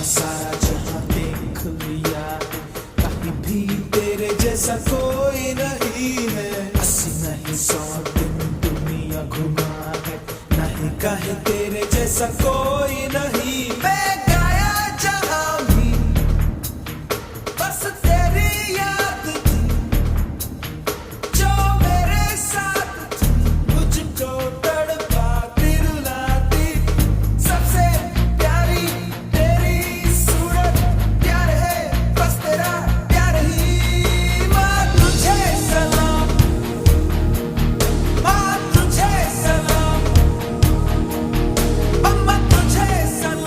सारा जहां देख लिया, कहीं भी तेरे जैसा कोई नहीं है। 80 नहीं 100 दिन दुनिया घुमा है, नहीं कहीं तेरे जैसा कोई नहीं। मैं गाया जहां भी बस तेरी याद थी, जो मेरे साथ थी, मुझको तड़पाती रुलाती। सबसे प्यारी तेरी सूरत, प्यार है बस तेरा प्यार ही। माँ तुझे सलाम, माँ तुझे सलाम, अम्मा तुझे सलाम।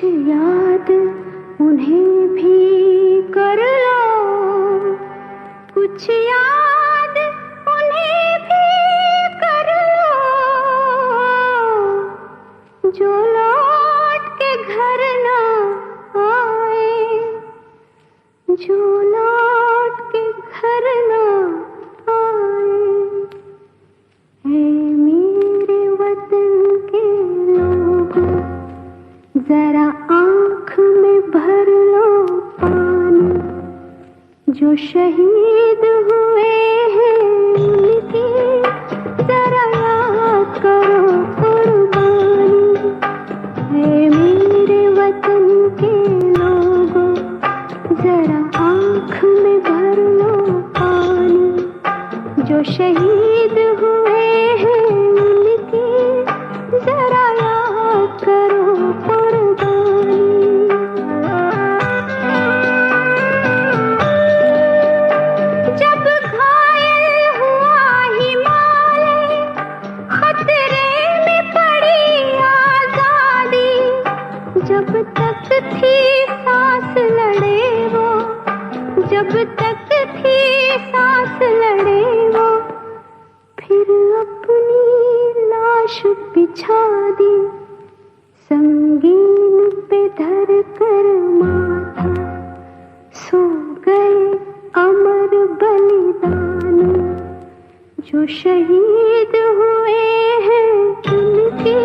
याद उन्हें भी कर लो, कुछ याद उन्हें भी कर लो, जो लौट के घर ना आए, जो लौट के घर ना आए। है मेरे वतन के लोगों, जरा आँख में भर लो पानी, जो शहीद हुए हैं उनकी जरा याद करो कुर्बानी। है मेरे वतन के लोगों, जरा आँख में भर लो पानी, जो शहीद हुए हैं उनकी जरा याद करो कुर्बानी। जब घायल हुआ हिमालय, खतरे में पड़ी आजादी, जब तक थी सांस लड़े वो, जब तक थी सांस लड़े वो, फिर अपनी लाश बिछा दी, संगीन पे धर कर माथा, सो गए अमर बलिदानी, जो शहीद हुए हैं उनकी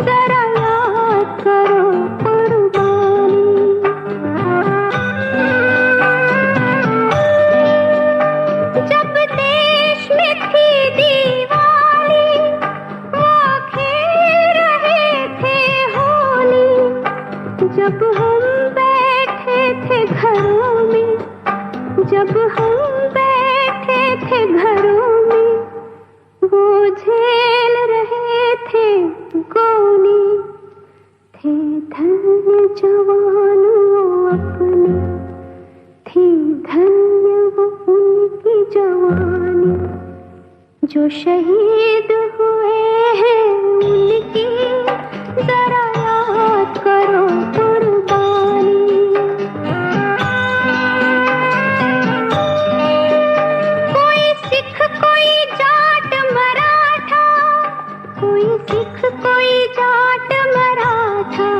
जरा याद करो कुर्बानी। जब देश में थी दिवाली, वो खेल रहे थे होली, जब हम बैठे थे घरों में, जब हम बैठे थे घरों में, वो झेल रहे थे गोली, थे धन्य जवान वो अपने, थी धन्य वो उनकी जवानी, जो शहीद हुए हैं उनकी जरा याद करो कुर्बानी। कोई सिख कोई जाट मराठा, कोई सिख कोई जाट मराठा,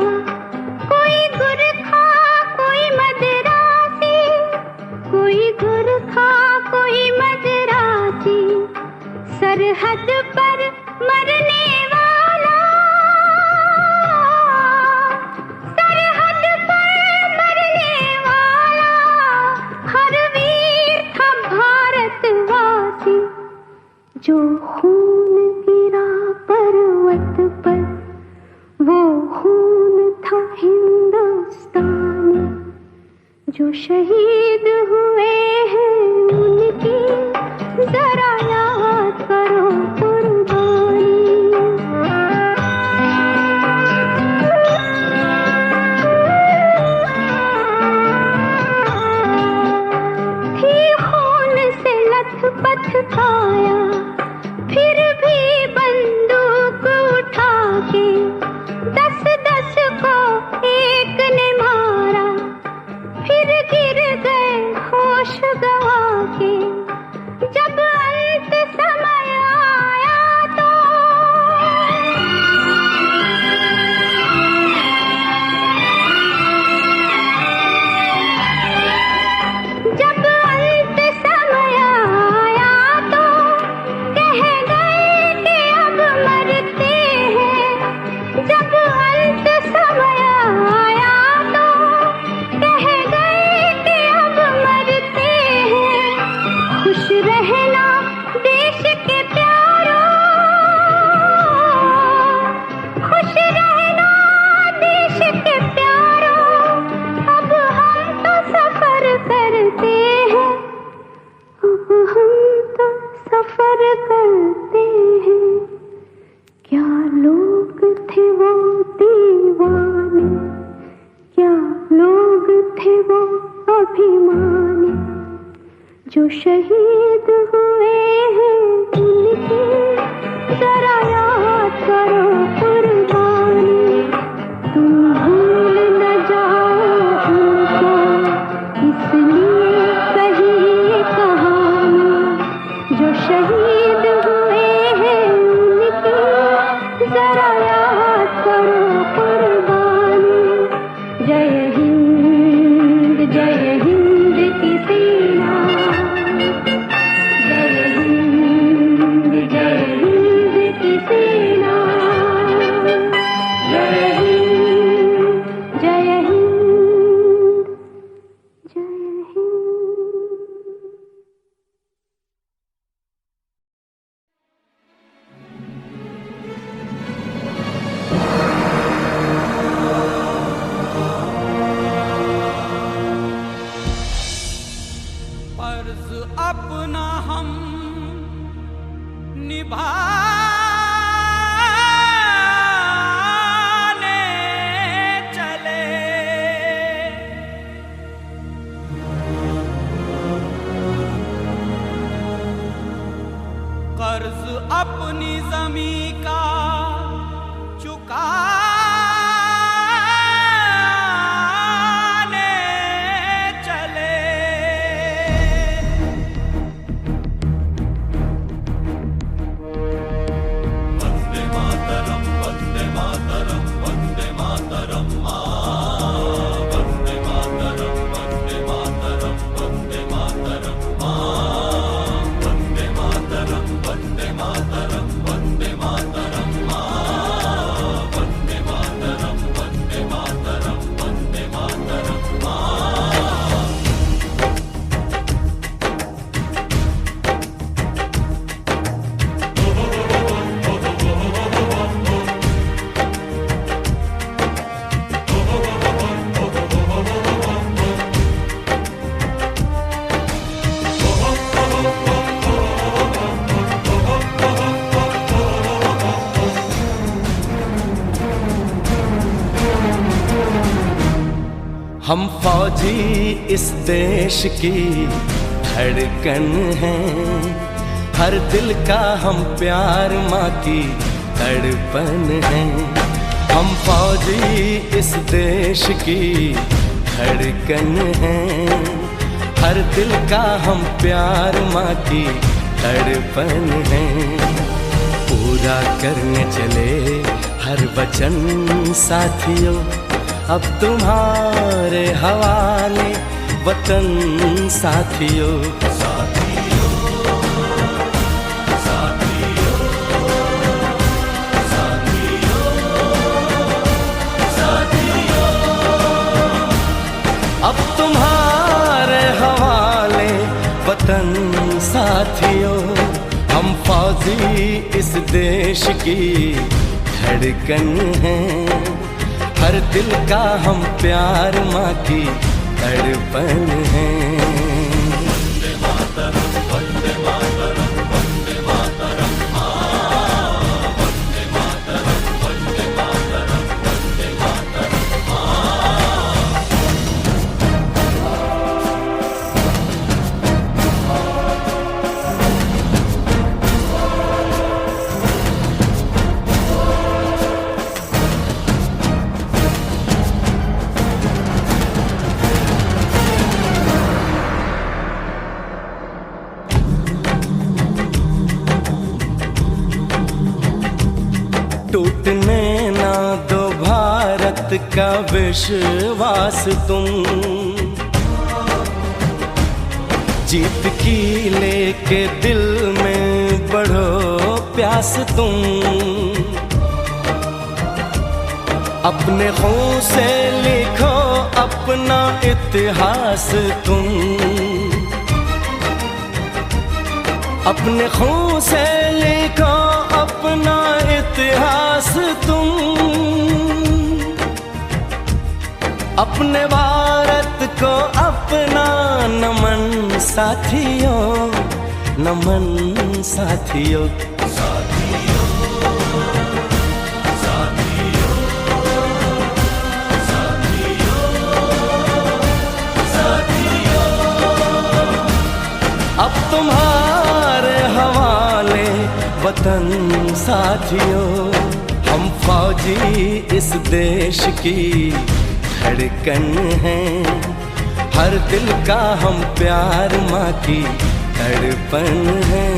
कोई गुरखा कोई मदरासी, कोई गुरखा कोई मदरासी, सरहद पर मरने वाला, सरहद पर मरने वाला, हर वीर था भारतवासी, जो खून गिरा पर्वत पर, वो खून था हिंदुस्तानी, जो शहीद हुए हैं उनकी जरा याद करो कुर्बानी। थी खून से लथपथ काया, फिर भी बंदूक उठा के 10-10 को एक ने मारा, फिर गिर गए होश गवा के, जब अंत समय आया तो, जब अंत समय आया तो कह गए कि अब मरते हैं, जब अंत समय आया तो कह गए कि अब मरते हैं। खुश रहना देश के प्यारों, खुश रहना देश के प्यारों, अब हम तो सफर करते हैं, अब हम तो सफर करते हैं। क्या लोग थे वो दीवाने, क्या लोग थे वो अभिमानी, जो शहीद हुए हैं उनकी जरा याद करो कुर्बानी। तुम अपनी जमी का चुकाने चले। वंदे मातरम, वंदे मातरम, वंदे मातरम मां, वंदे मातरम, वंदे मातरम, वंदे मातरम मां, वंदे मातरम, वंदे मातरम, वंदे मातरम मां, वंदे मातरम, वंदे मातरम, वंदे मातरम मां। हम फौजी इस देश की धड़कन हैं, हर दिल का हम प्यार माँ की तड़पन हैं। हम फौजी इस देश की धड़कन हैं, हर दिल का हम प्यार माँ की तड़पन हैं। पूरा करने चले हर वचन साथियों, अब तुम्हारे हवाले वतन साथियों। साथियों, साथियों, साथियों, साथियों, अब तुम्हारे हवाले वतन साथियों। हम फौजी इस देश की धड़कन हैं, हर दिल का हम प्यार माँ की तड़पन है। वंदे मातरम, वंदे मातरम, वंदे मातरम मां, वंदे मातरम, वंदे मातरम, वंदे मातरम मां। टूटने ना दो भारत का विश्वास तुम, जीत की लेके दिल में बढ़ो प्यास तुम। अपने खून से लिखो अपना इतिहास तुम, अपने खून से लिखो अपना इतिहास तुम। अपने भारत को अपना नमन साथियों, नमन साथियों। साथियों, साथियों, साथियों, साथियों, अब तुम्हारे हवाले वतन साथियों। हम फौजी इस देश की धड़कन हैं, हर दिल का हम प्यार माँ की तड़पन है।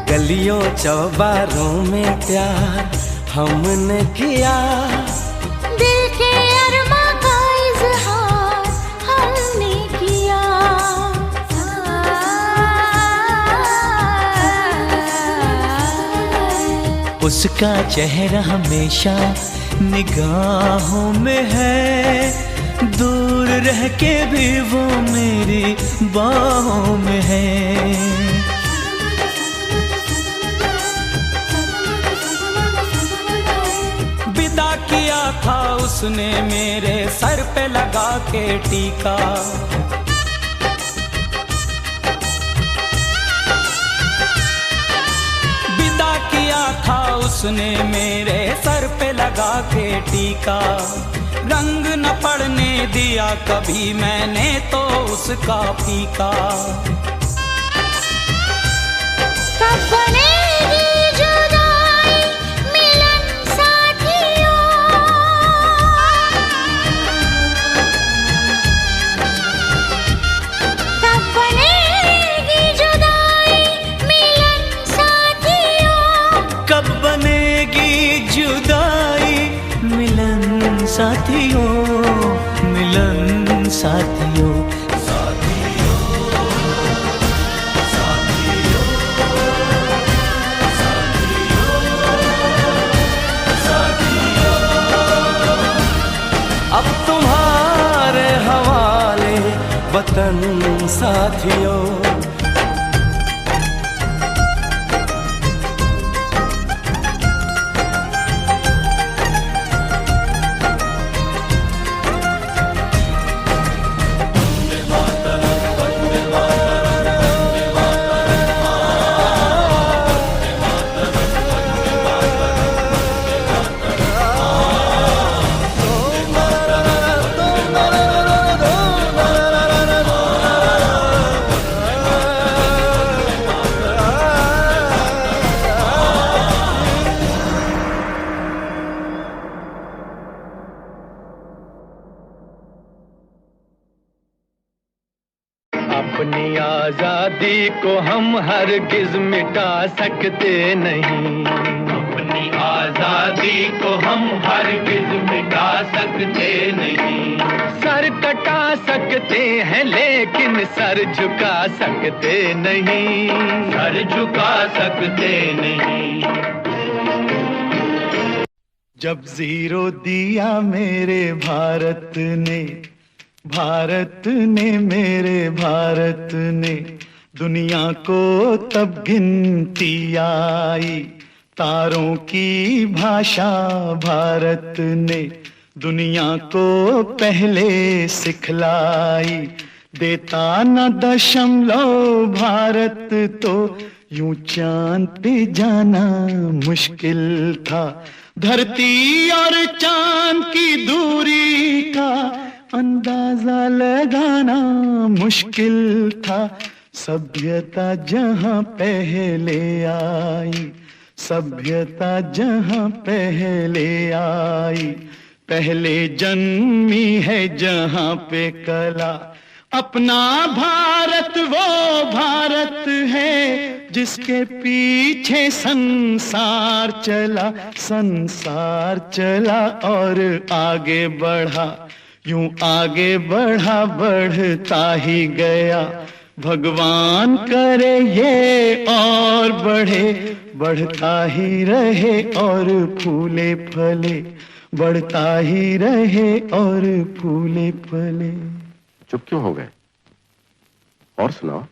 गलियों चौबारों में प्यार हमने किया, दिल के अरमा का इजहार हमने किया। उसका चेहरा हमेशा निगाहों में है, दूर रह के भी वो मेरी बाहों में है। विदा किया था उसने मेरे सर पे लगा के टीका, था उसने मेरे सर पे लगा के टीका। रंग न पड़ने दिया कभी मैंने तो उसका फीका। कब बनेगी जुदाई मिलन साथियों, कब बनेगी जुदाई मिलन साथियों, कब बनेगी जुदाई मिलन साथियों, मिलन साथियों। अब तुम्हारे हवाले वतन साथियों। अपनी आजादी को हम हरगिज मिटा सकते नहीं, अपनी आजादी को हम हरगिज मिटा सकते नहीं। सर कटा सकते हैं लेकिन सर झुका सकते नहीं, सर झुका सकते नहीं। जब जीरो दिया मेरे भारत ने, भारत ने मेरे भारत ने, दुनिया को तब गिनती आई। तारों की भाषा भारत ने दुनिया को पहले सिखलाई। देता न दशमलव भारत तो यूं चांद पे जाना मुश्किल था। धरती और चांद की दूरी का अंदाजा लगाना मुश्किल था। सभ्यता जहां पहले आई, सभ्यता जहां पहले आई, पहले जन्मी है जहां पे कला। अपना भारत वो भारत है जिसके पीछे संसार चला, संसार चला और आगे बढ़ा। यूं आगे बढ़ा बढ़ता ही गया। भगवान करे ये और बढ़े, बढ़ता ही रहे और फूले फले, बढ़ता ही रहे और फूले फले। चुप क्यों हो गए? और सुनाओ।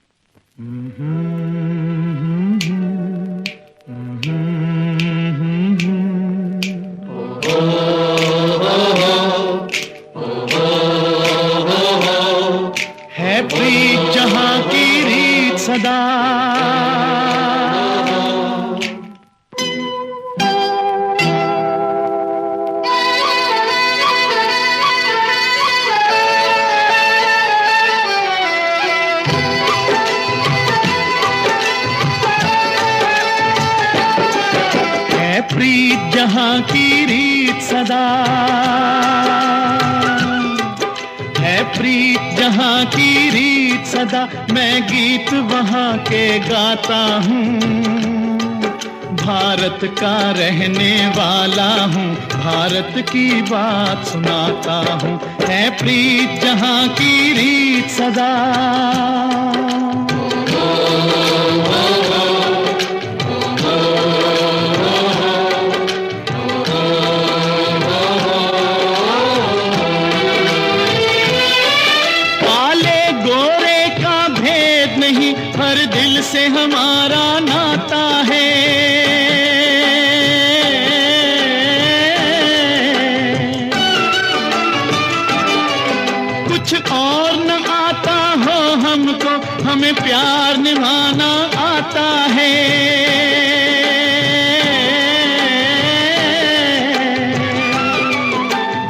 है प्रीत जहां की रीत सदा, प्रीत जहां की रीत सदा है, प्रीत जहां की रीत सदा। मैं गीत वहां के गाता हूँ, भारत का रहने वाला हूँ, भारत की बात सुनाता हूँ। है प्रीत जहां की रीत सदा। नहीं, हर दिल से हमारा नाता है। कुछ और न आता हो हमको, हमें प्यार निभाना आता है।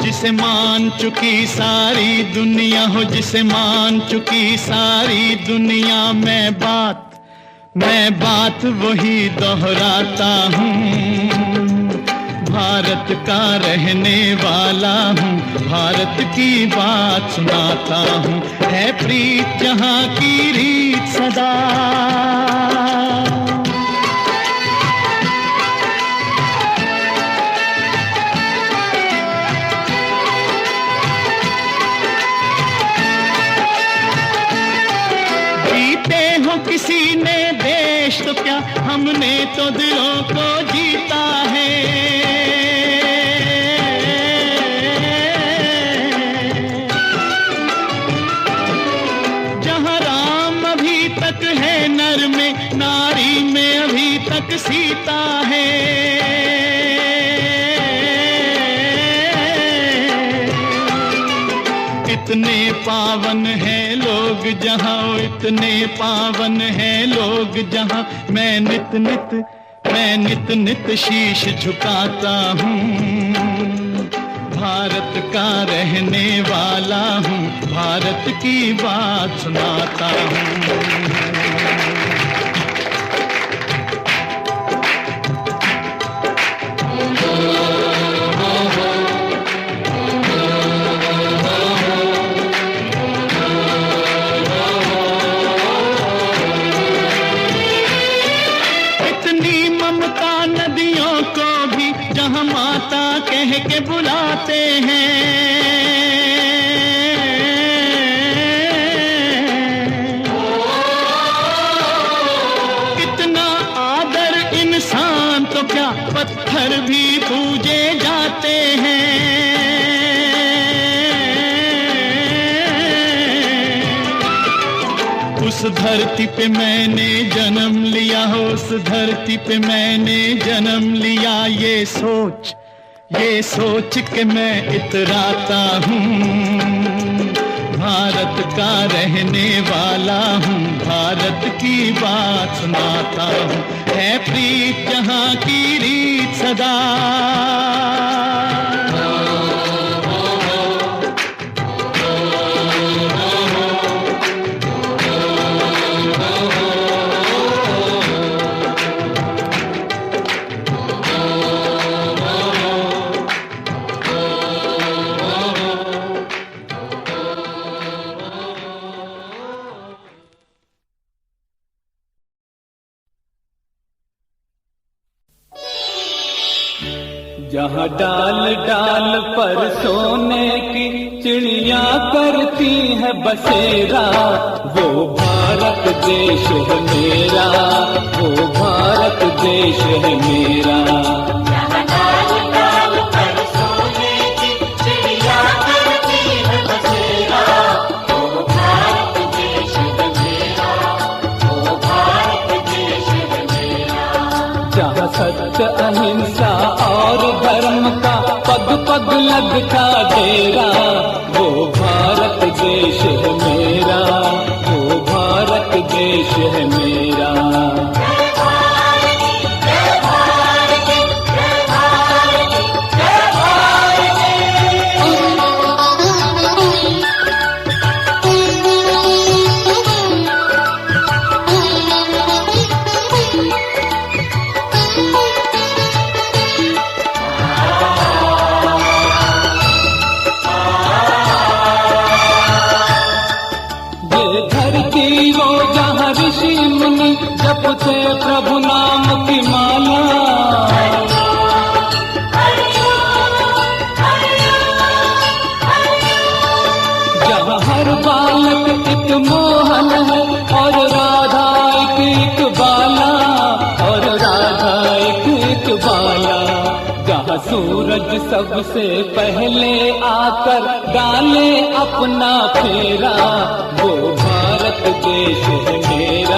जिसे मान चुकी सारी दुनिया हो, जिसे मान चुकी सारी दुनिया, मैं बात वही दोहराता हूँ। भारत का रहने वाला हूँ, भारत की बात सुनाता हूँ। है प्रीत जहाँ की रीत सदा, किसी ने देश तो क्या, हमने तो दिलों को जीता है। जहाँ राम अभी तक है नर में, नारी में अभी तक सीता है। इतने पावन हैं लोग जहाँ, इतने पावन हैं लोग जहाँ, मैं नित नित शीश झुकाता हूँ। भारत का रहने वाला हूँ, भारत की बात सुनाता हूँ। माता कह के बुलाते हैं, कितना आदर इंसान तो क्या, पत्थर भी पूजे जाते हैं। उस धरती पे मैंने जन्म लिया हो, उस धरती पे मैंने जन्म लिया, ये सोच के मैं इतराता हूँ। भारत का रहने वाला हूँ, भारत की बात सुनाता हूँ। है प्रीत जहाँ की रीत सदा, जहाँ डाल डाल पर सोने की चिड़िया करती है बसेरा, वो भारत देश है मेरा, वो भारत देश है मेरा। जहाँ डाल डाल पर सोने की चिड़िया करती है बसेरा, वो भारत देश है मेरा, वो भारत देश है मेरा। जहाँ सत्य अहिंसा और धर्म का पग पग लगता डेरा, वो भारत देश है मेरा, वो भारत देश है मेरा। जपते प्रभु नाम की माला, जहाँ हर बालक एक मोहन है और राधा एक बाला, और राधा एक बाला। जहाँ सूरज सबसे पहले आकर डाले अपना फेरा, वो भारत देश है मेरा,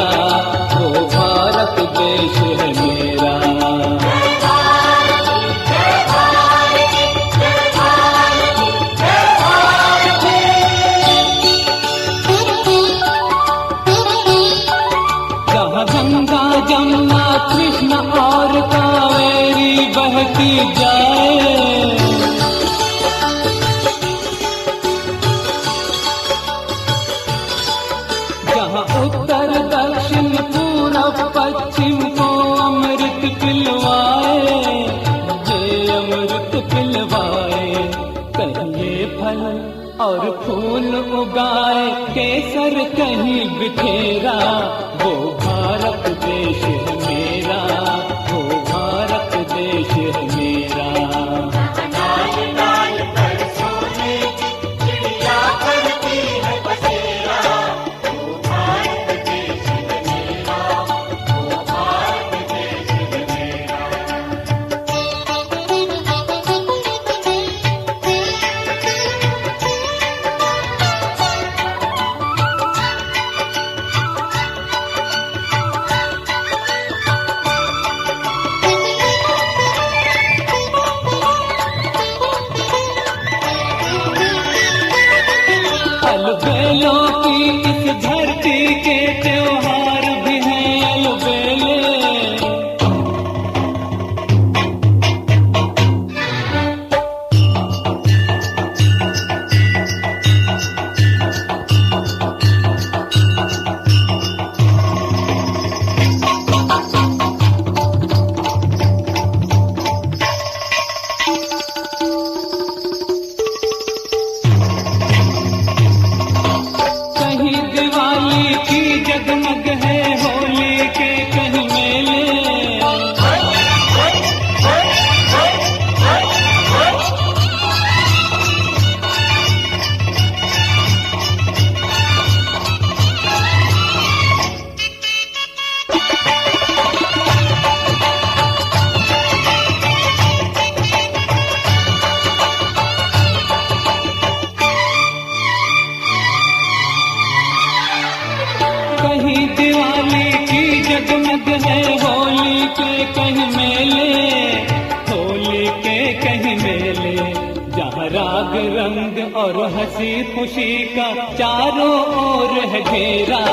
की जाए। जहाँ उत्तर दक्षिण पूरब पश्चिम को अमृत पिलवाए, ये अमृत पिलवाए। कहीं फल और फूल उगाए, केसर कहीं बिखेरा, वो भारत देश है मेरा, वो भारत देश है मेरा। डाल डाल पर सोने की चिड़िया करती है बसेरा, वो भारत देश है मेरा, वो भारत देश है मेरा। अलबेलों की इस धरती के त्योहार भी हैं अलबेले। कहीं दिवाली की जगमग है, होली के कहीं मेले। कहीं दिवाली की जगमग है, होली के कहीं मेले, होली के कहीं मेले। जहाँ राग रंग और हंसी खुशी का चारों ओर है घेरा,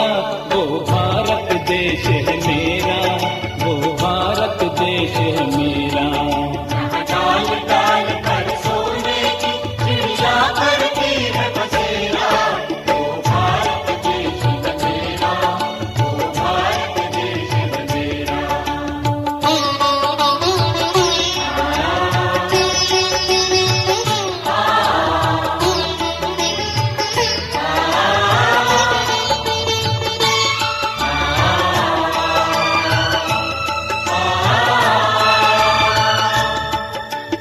वो भारत देश है मेरा, वो भारत देश है मेरा। डाल डाल पर सोने की चिड़िया करती है बसेरा, वो भारत देश है मेरा, वो भारत देश है मेरा।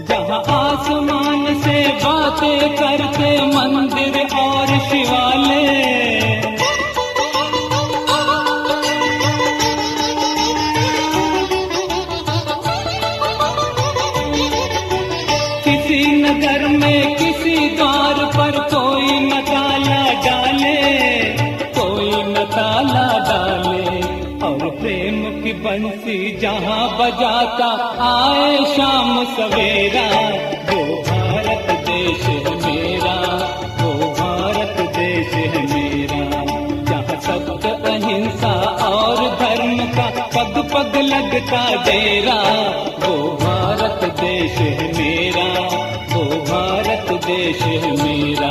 जहाँ आसमान से बातें करते मंदिर और शिवालय, किसी नगर में किसी द्वार पर कोई न ताला डाले, कोई न ताला डाले। और प्रेम की बंसी जहाँ बजाता आए शाम सवेरा, वो भारत देश है मेरा, वो भारत देश है मेरा। जहाँ सत्य अहिंसा और धर्म का पग पग लगता डेरा, वो भारत देश है मेरा, वो भारत देश है मेरा।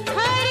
हर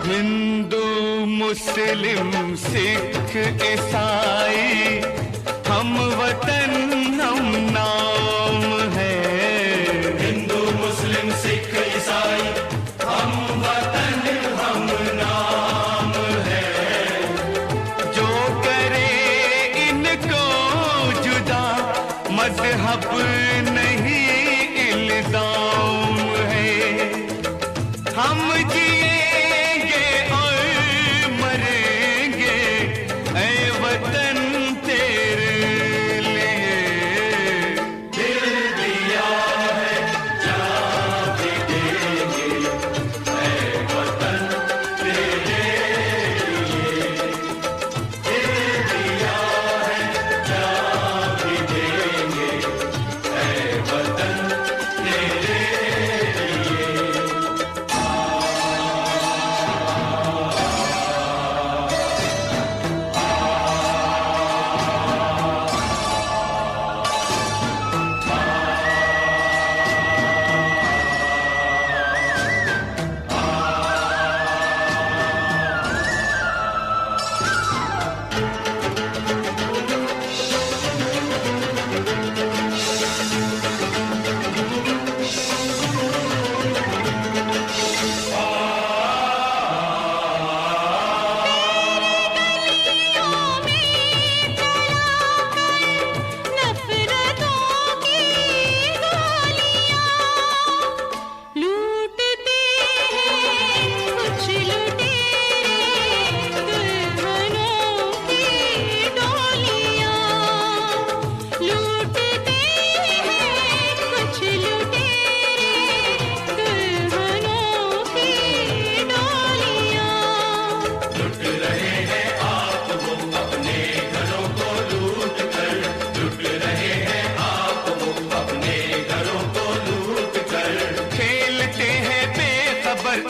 हिंदू मुस्लिम सिख ईसाई हम वतन हम नाम है। हिंदू मुस्लिम सिख ईसाई हम वतन हम नाम है। जो करे इनको जुदा मजहब नहीं इल्जाम है। हम जिएंगे और मरेंगे ऐ वतन तेरे लिए। दिल दिया है जान भी देंगे ऐ वतन तेरे लिए। दिल दिया है जान भी देंगे ऐ वतन तेरे लिए।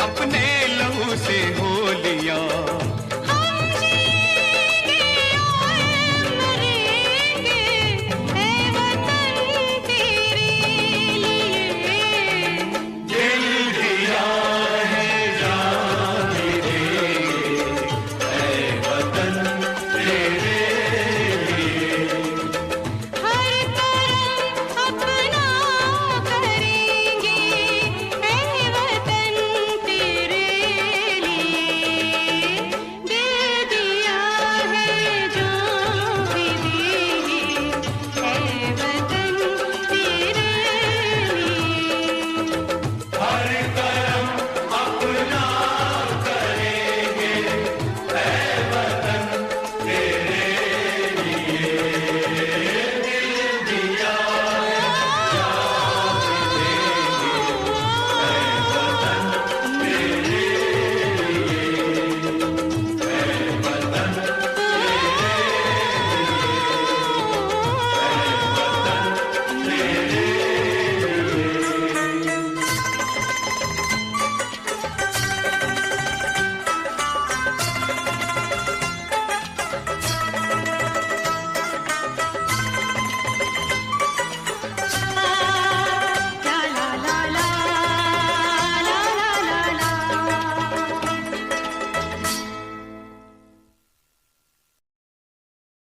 अपने लहू से होलियां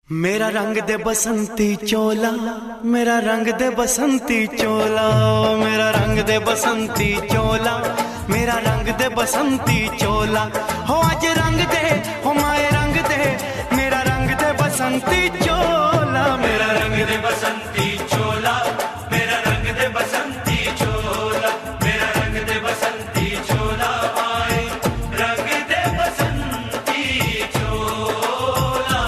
मेरा रंग दे बसंती चोला, मेरा रंग दे बसंती चोला, मेरा रंग दे बसंती चोला, मेरा रंग दे बसंती चोला। हो आज रंग दे, हो माए रंग दे, मेरा रंग दे बसंती चोला, मेरा रंग दे बसंती चोला, मेरा रंग दे बसंती चोला, मेरा रंग दे बसंती चोला, आए रंग दे बसंती चोला।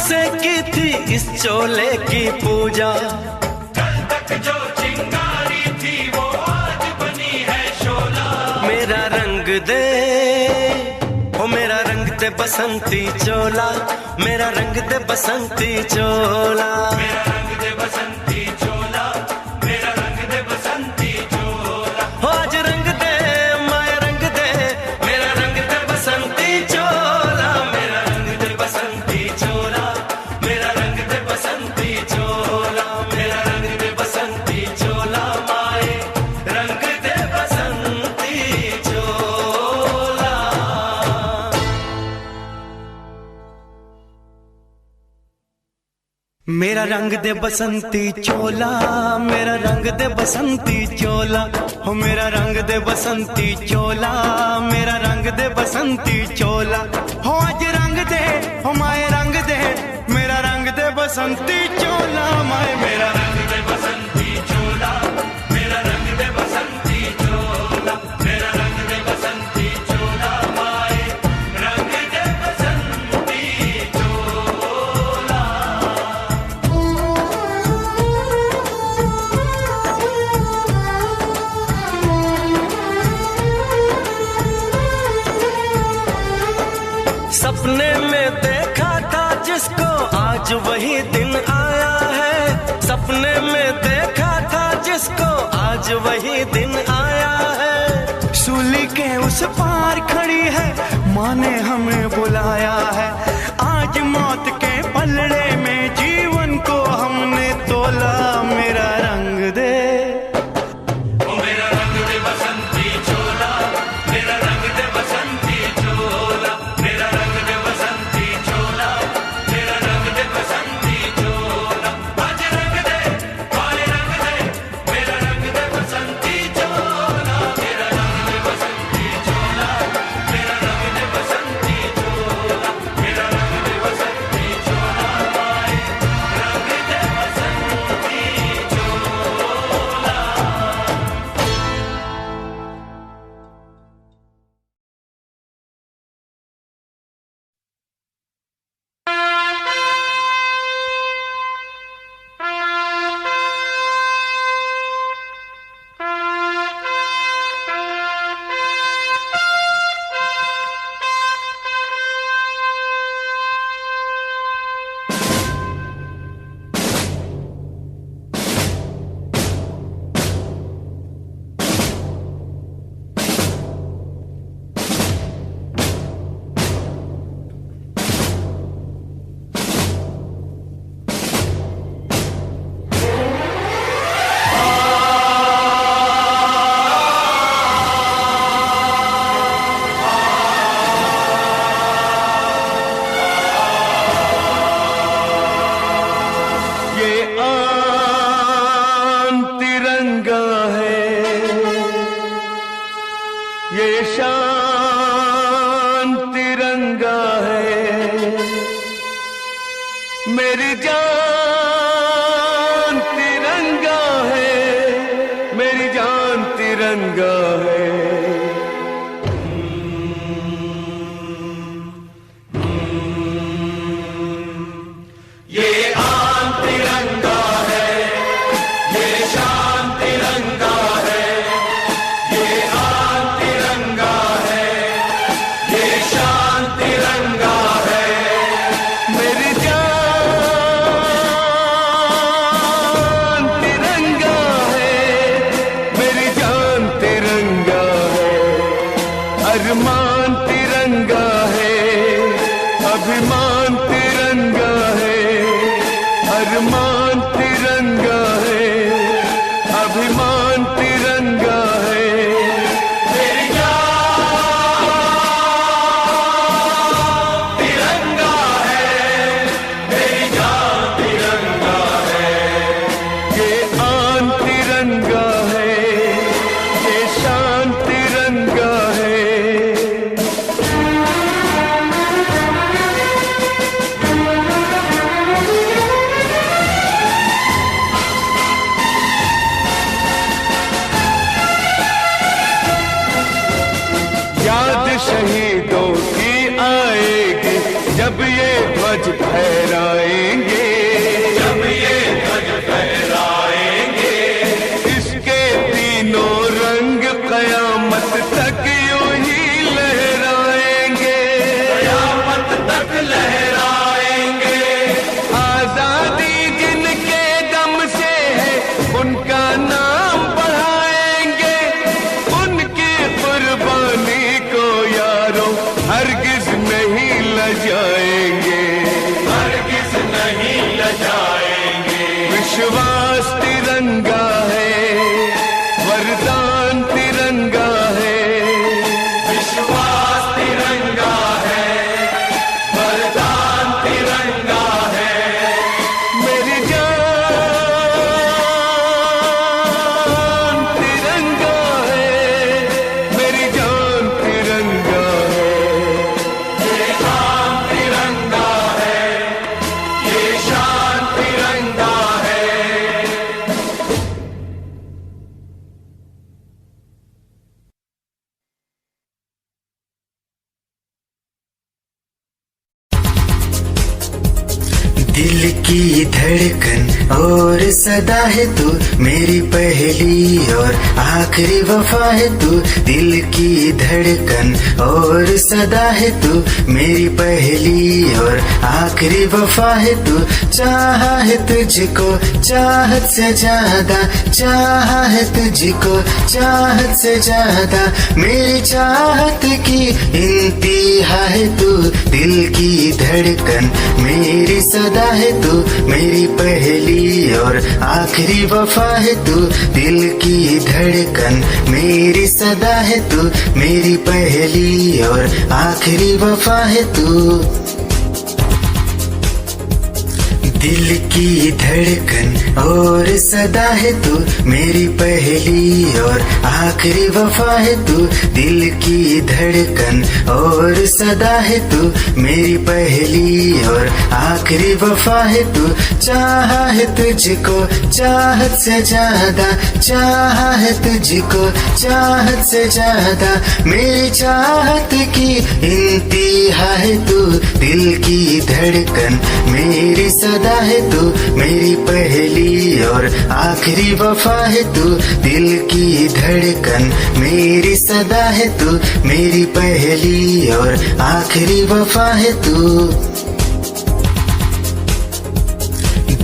से की थी इस चोले की पूजा, कल तक जो चिंगारी थी वो आज बनी है शोला। मेरा रंग दे, ओ मेरा रंग दे बसंती चोला, मेरा रंग दे बसंती चोला, मेरा रंग दे बसंती चोला, मेरा रंग दे बसंती चोला। हो आज रंग दे माया रंग दे, मेरा रंग दे बसंती चोला, मेरा रंग दे बसंती चोला, मेरा रंग दे बसंती चोला, मेरा रंग दे बसंती चोला, माए रंग दे बसंती चोला। मेरा रंग दे बसंती चोला, मेरा रंग दे बसंती चोला, हो मेरा रंग दे बसंती चोला, मेरा रंग दे बसंती चोला। हो आज रंग दे, हो माए रंग दे, मेरा रंग दे बसंती चोला, माए मेरा रंग दे बसंती चोला, मेरा रंग दे बसंती चोला, मेरा रंग दे बसंती चोला, माए रंग दे बसंती चोला। सपने में देखा था जिसको आज वही दिन आया है, सपने में देखा था जिसको आज वही दिन आया है। सूली के उस पार खड़ी है, माँ ने हमें बुलाया है। आज मौत के पलड़े में जीवन को हमने तोला। मेरा रंग दे, मेरा रंग दे बसंती चोला, मेरा रंग दे बसंती चोला, मेरा रंग दे बसंती चोला, मेरा रंग दे बसंती चोला। आज रंग दे माए रंग दे, मेरा रंग दे बसंती चोला, मेरा रंग दे बसंती चोला, मेरा रंग दे बसंती चोला, मेरा रंग दे बसंती चोला, माए रंग दे बसंती चोला। ये आन तिरंगा है, ये शान तिरंगा है, मेरी जान तिरंगा है, मेरी जान तिरंगा है। ये आन तिरंगा है, ये शान तिरंगा है, ये आन तिरंगा है, ये शान तिरंगा है, मेरी जान तिरंगा है, मेरी जान तिरंगा है। अरमान तिरंगा है, अभिमान तिरंगा है, अरमान तिरंगा है, अभिमान तिरंगा है। मेरी जान तिरंगा है, मेरी जान तिरंगा है। ये आन तिरंगा है, ये शान तिरंगा है। फहराएंगे, जब ये ध्वज फहराएंगे, इसके तीनों रंग कयामत तक यूं ही लहराएंगे, कयामत तक लहराएंगे। आजादी जिनके दम से है उनका नाम बढ़ाएंगे, उनकी कुर्बानी को यारों हरगिज नहीं लजाएंगे, हरगिज नहीं लजाएंगे। विश्वास तिरंगा है, वरदान तिरंगा है, विश्वास तिरंगा है, वरदान तिरंगा है। मेरी जान तिरंगा है, मेरी जान तिरंगा है। ये शान तिरंगा है, ये शान तिरंगा है। दिल की धड़कन और सदा है तू, मेरी पहली और आखिरी वफा है तू। दिल की धड़कन और सदा है तू, मेरी पहली और आखिरी वफा है तू। चाहा है तुझको चाहत से ज्यादा, चाहा है तुझको चाहत से ज्यादा, मेरी चाहत की इंतहा है तू। दिल की धड़कन मेरी सदा है तू, मेरी पहली और आखिरी वफा है तू। दिल की धड़कन मेरी सदा है तू, मेरी पहली और आखिरी वफा है तू। दिल की धड़कन और सदा है तू, मेरी पहली और आखिरी वफा है तू। दिल की धड़कन और सदा है तू, मेरी पहली और आखिरी वफा है तू। चाहा है तुझको चाहत से ज्यादा, चाहा है तुझको चाहत से ज्यादा, मेरी चाहत की इंतहा है तू। दिल की धड़कन मेरी सदा है तू, मेरी पहली और आखिरी वफा है तू। दिल की धड़कन मेरी सदा है तू, मेरी पहली और आखिरी वफा है तू।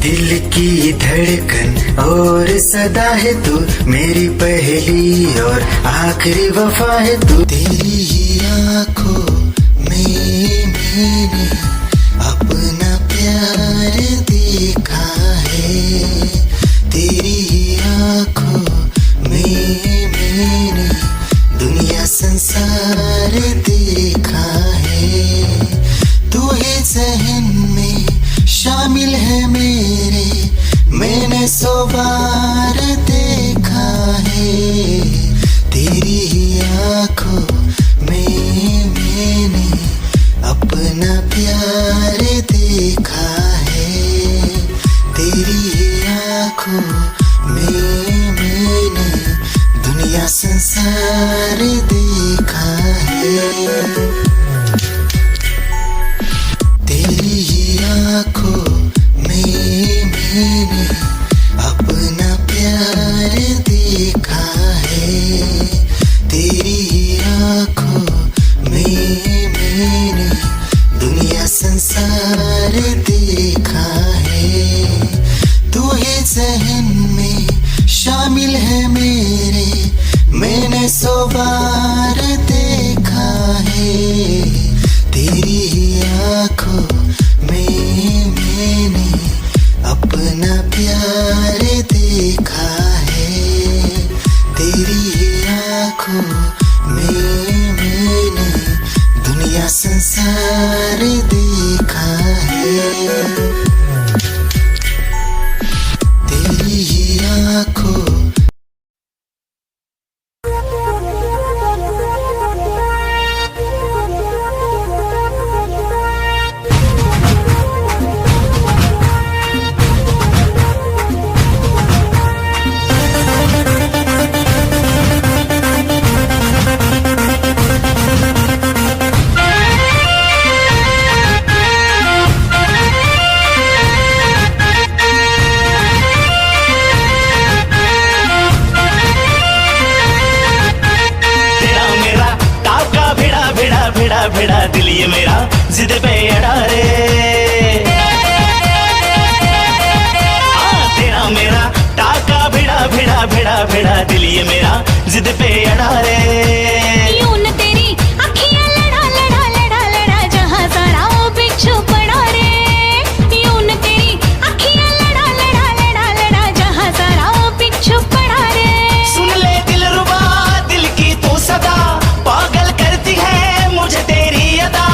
दिल की धड़कन और सदा है तू, मेरी पहली और आखिरी वफा है तू। तेरी ही आँखों में मैंने अपना प्यार देखा है, तेरी ही आँखों में मैंने दुनिया संसार देखा है। तू ही ज़हन में शामिल है मेरे, मैंने 100 बार देखा है। तेरी ही आँखों में मैंने अपना प्यार देखा है, तेरी ही आँखों में मैंने दुनिया संसार देखा है। तेरी ही आँखों में मैंने अपना प्यार देखा है, तेरी ही आँखों में मैंने दुनिया संसार देखा है। तू ही ज़हन में शामिल है मेरे, मैंने 100 बार देखा है। तेरी ही आँखों में मैंने अपना प्यार देखा है, तेरी ही आँखों में मैंने दुनिया संसार देखा है। तेरी ही आँखों भिड़ा दिल ये मेरा जिद पे अड़ा रे। तेरा मेरा टाका भिड़ा भिड़ा भिड़ा भिड़ा दिल ये मेरा जिद पे अड़ा रे। यूं न तेरी अखियां लड़ा लड़ा लड़ा लड़ा जहां सारा वो बिच्छू पड़ा रे। यूं न तेरी अखियां लड़ा लड़ा लड़ा लड़ा जहां सारा वो बिच्छू पड़ा रे। सुन ले दिलरुबा दिल की तू सदा पागल करती है मुझे तेरी अदा।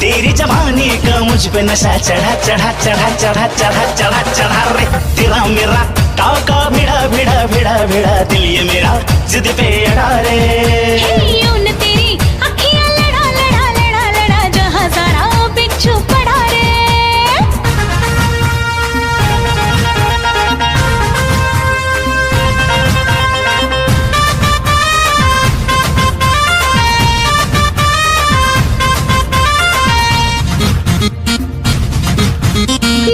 तेरी जवानी का मुझ पे नशा चढ़ा चढ़ा चढ़ा चढ़ा चढ़ा चढ़ा चढ़ा रे। तेरा मेरा टाका भिड़ा भिड़ा भिड़ा भिड़ा दिल ये मेरा जिद पे अड़ा रे। यूं न तेरी अखियां लड़ा लड़ा लड़ा लड़ा जहां सारा वो बिच्छू पड़ा रे।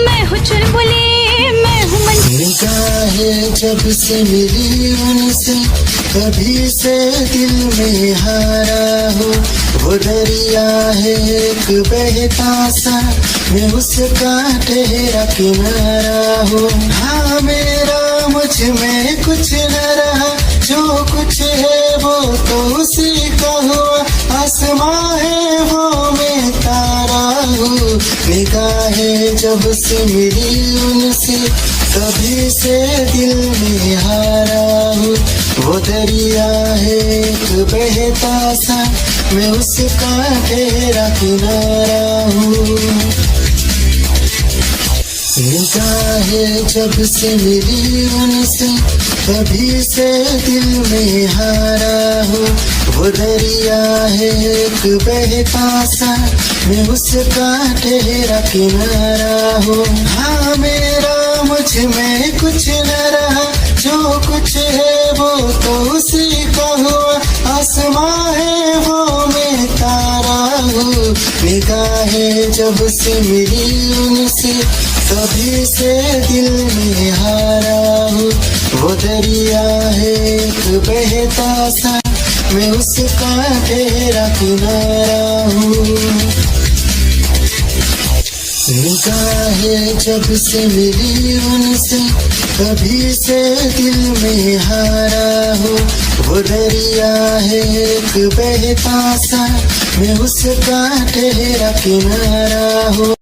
मैं हूँ चुलबुली मैं हूँ मन। निगाहें जब से मिली उनसे कभी से दिल में हारा हो। वो दरिया है एक बहता सा मैं उसका ठहरा किनारा हो। हाँ मेरा मुझ में कुछ न रहा जो कुछ है वो तो उसी का हुआ। आसमां है वो मैं तारा हूँ। निगाहें जब से मिली उनसे कभी से दिल में हारा हूँ। वो दरिया है एक बहता सा मैं उसका ठहरा किनारा हूँ। निगाहें जब से मिली उनसे कभी से दिल में हारा हूँ। वो दरिया है एक बहता सा मैं उसका ठहरा किनारा हूँ। हाँ मेरा मुझ में कुछ न रहा जो कुछ है वो तो उसी का हुआ। आसमां है वो मैं तारा हूँ। निगाहें जब से मिली उनसे कभी से दिल में हारा हूँ। वो दरिया है एक बहता सा मैं उसका ठहरा किनारा हूँ। निगाहें जब से मिली उनसे कभी से दिल में हारा हूँ। वो दरिया है एक बहता सा मैं उसका ठहरा किनारा हूँ।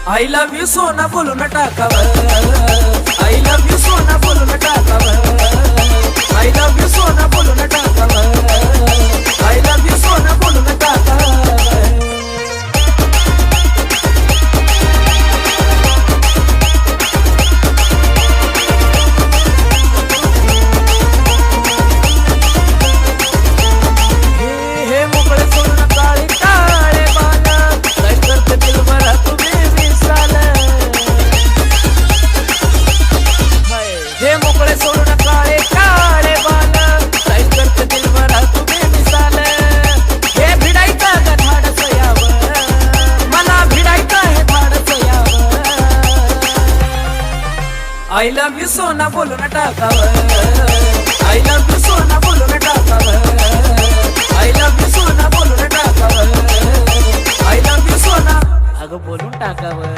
I love you सोना बोलो न टाकावर I love you सोना बोलो न टाकावर I love you सोना बोलो न टाकावर I love you सोना बोलो न टाकावर। हे मोकळे सोडून काळे काळे बाला काय करते दिल भरा तुम्ही हे मोकळे सोडून काळे काळे बाल काय करते दिल भरा तुम्ही मिसाल। हे भिडायचा ग धाडस यावं मला भिडायचा हे धाडस यावं। I love you सोना बोलून टाकावं I love you सोना बोलून टाकावं I love you सोना बोलून टाकावं I love you सोना अगं बोलून टाकावं।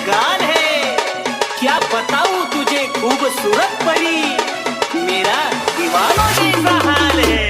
गान है क्या बताऊं तुझे खूबसूरत परी मेरा दीवानों जैसा हाल है।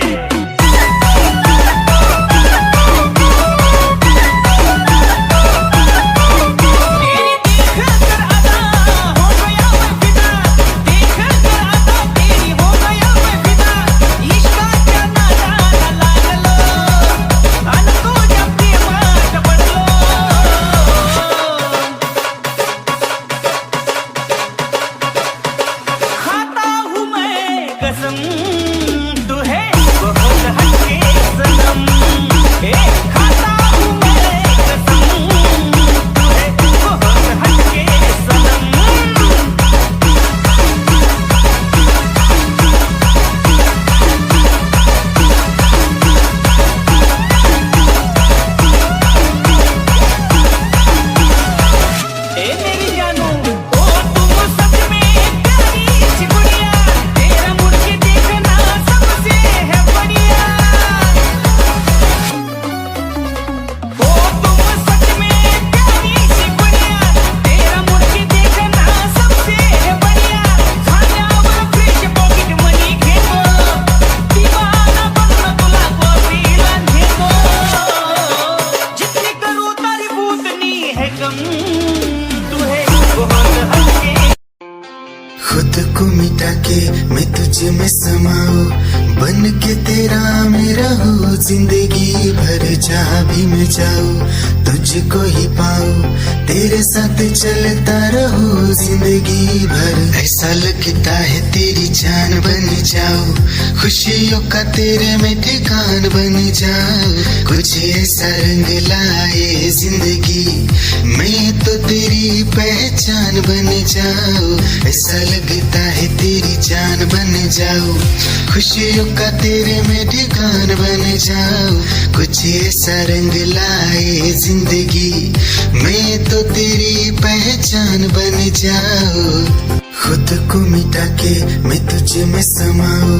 के तेरा मैं रहूं जिंदगी भर, जहाँ भी मैं जाऊं तुझको ही पाऊं, तेरे साथ चलता रहूं जिंदगी भर। ऐसा लगता है तेरी जान बन जाऊं, खुशियों का तेरे में ठिकान बन जाऊं, कुछ ऐसा रंग लाए जिंदगी, मैं तो तेरी पहचान बन जाऊं। ऐसा लगता है तेरी जान बन जाऊं, खुशियों का तेरे में ठिकान बन जाऊं, कुछ ऐसा रंग लाए जिंदगी, मैं तो तेरी पहचान बन जाऊं। खुद को मिटा के मैं तुझ में समाऊं,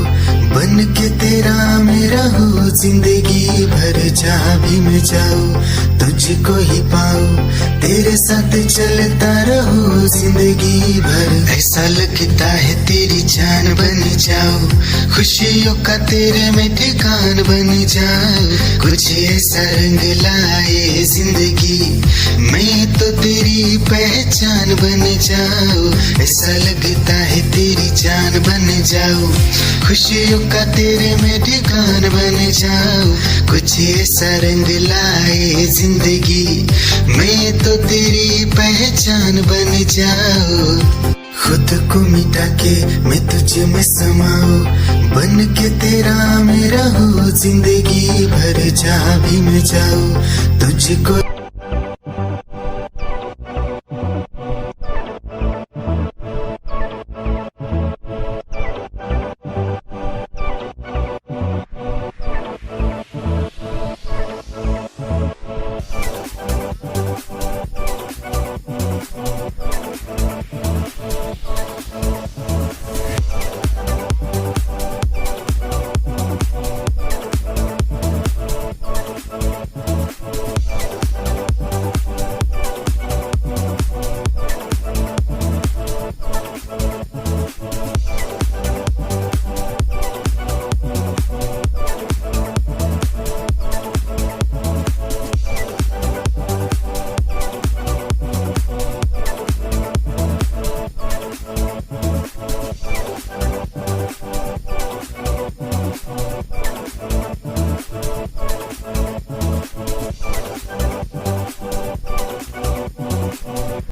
बन के तेरा मैं रहूं जिंदगी भर, जहाँ भी मैं जाऊं तुझको ही पाऊं, तेरे साथ चलता रहूं जिंदगी भर। ऐसा लगता है तेरी जान बन जाऊं, खुशियों का तेरे में ठिकान बन जाऊं, कुछ ऐसा रंग लाए जिंदगी, मैं तो तेरी पहचान बन जाऊं। ऐसा लगता है तेरी जान बन जाऊं, खुशियों का तेरे में ठिकान बन जाऊं, कुछ ऐसा रंग लाए जिंदगी, मैं तो तेरी पहचान बन जाऊं। खुद को मिटा के मैं तुझ में समाऊं, बन के तेरा मैं रहूं जिंदगी भर, जहाँ भी मैं जाऊं तुझको